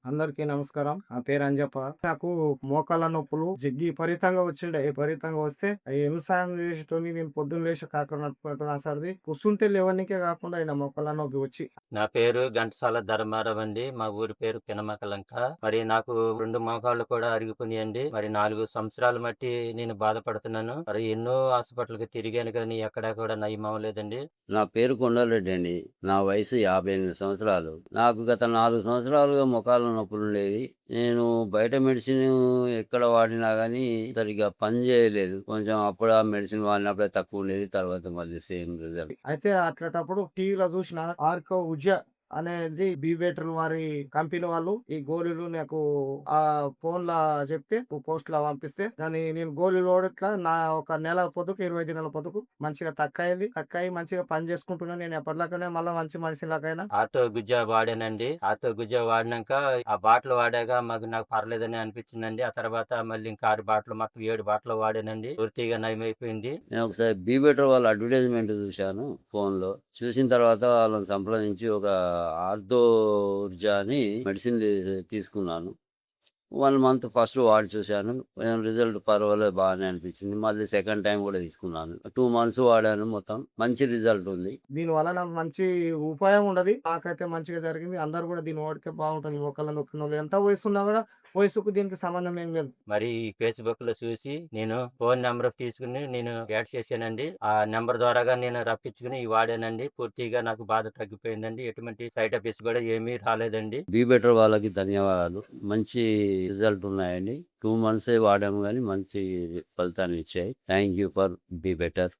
అందరికీ నమస్కారం. నా పేరు అంజప్ప. నాకు మోకాళ్ళ నొప్పులు జగ్గి విపరీతంగా వచ్చిండే. విపరీతంగా వస్తే వ్యవసాయం చేసేటోన్ని నేను పొద్దున్న లేసి కాక నడుపుకుంటున్నా సరిది. కూసుంటే లేవనీకే కాకుండా ఈడ మోకాళ్ళ నొప్పి వచ్చి నా పేరు ఘంటసాల ధర్మారావు అండి. మా ఊరి పేరు పినమకలంక. మరి నాకు 2 మోకాళ్ళు కూడా అరిగిపోయినాయండి. మరి 4 సంవత్సరాలు మట్టి నేను బాధపడుతున్నాను. మరి ఎన్నో హాస్పిటల్‌కి తిరిగాను కానీ ఎక్కడా కూడా నయం అవ్వలేదండి. నా పేరు కొండలరెడ్డి అండి. నా వయసు 58 సంవత్సరాలు. నాకు గత 4 సంవత్సరాలుగా మోకాళ్ళ నొప్పులుండేవి. నేను బయట మెడిసిన్ ఎక్కడ వాడినా గానీ సరిగ్గా పని చేయలేదు. కొంచెం అప్పుడు ఆ మెడిసిన్ వాడినప్పుడే తక్కువుండేది. తర్వాత మళ్ళీ సేమ్ రిజల్ట్. అయితే అట్లాటప్పుడు టీవీలో చూసిన ఆర్కో ఉజ అనేది బీవేటర్ వారి కంపెనీ వాళ్ళు ఈ గోళీలు నాకు ఆ ఫోన్‌లా చెప్తే పోస్ట్‌లా పంపిస్తే దాన్ని నేను గోళీలు వాడట్లా నా ఒక నెల పొదుపు 20 దినాల పొదుపు మంచిగా తక్కయింది. తక్కయి మంచిగా పని చేసుకుంటున్నా. నేను ఎప్పటిలాగానే మళ్ళా మంచి మనిషిలాగైనా. ఆర్తో గుజ్జా వాడానండి. ఆర్తో గుజ్జా వాడినంక ఆ బాటిల్ వాడాక నాకు పర్లేదని అనిపించిందండి. ఆ తర్వాత మళ్ళీ ఇంకా 6 బాటిల్ మొత్తం 7 బాటిల్ వాడానండి. పూర్తిగా నయమైపోయింది. నేను ఒకసారి బీబెటర్ వాళ్ళ అడ్వర్టైజ్‌మెంట్ చూశాను ఫోన్‌లో. చూసిన తర్వాత వాళ్ళని సంప్రదించి ఒక ఆర్థో ఊర్జా అని మెడిసిన్ తీసుకున్నాను. 1 మంత్ ఫస్ట్ వాడి చూశాను. రిజల్ట్ పర్వాలేదు బానే అనిపించింది. మళ్ళీ సెకండ్ టైమ్ కూడా తీసుకున్నాను. 2 మంత్స్ వాడాను మొత్తం. మంచి రిజల్ట్ ఉంది. దీని వలన మంచి ఉపాయం ఉన్నది. నాకైతే మంచిగా జరిగింది. అందరూ కూడా దీన్ని వాడితే బాగుంటది. మోకాళ్ళ నొప్పున్నోళ్ళు ఎంత వయసున్నా కూడా వయసుకు దీనికి సంబంధం ఏం లేదు. మరి ఫేస్‌బుక్‌లో చూసి నేను ఫోన్ నంబర్ తీసుకొని నేను యాడ్ చేశానండి. ఆ నంబర్ ద్వారాగా నేను రప్పించుకొని వాడానండి. పూర్తిగా నాకు బాధ తగ్గిపోయిందండి. ఎటువంటి సైడ్ ఎఫెక్ట్స్ కూడా ఏమీ రాలేదండి. బీబెటర్ వాళ్ళకి ధన్యవాదాలు. మంచి రిజల్ట్ ఉన్నాయండి. 2 మంత్సే వాడాము గానీ మంచి ఫలితాన్నిచ్చాయి. Thank you for బీబెటర్.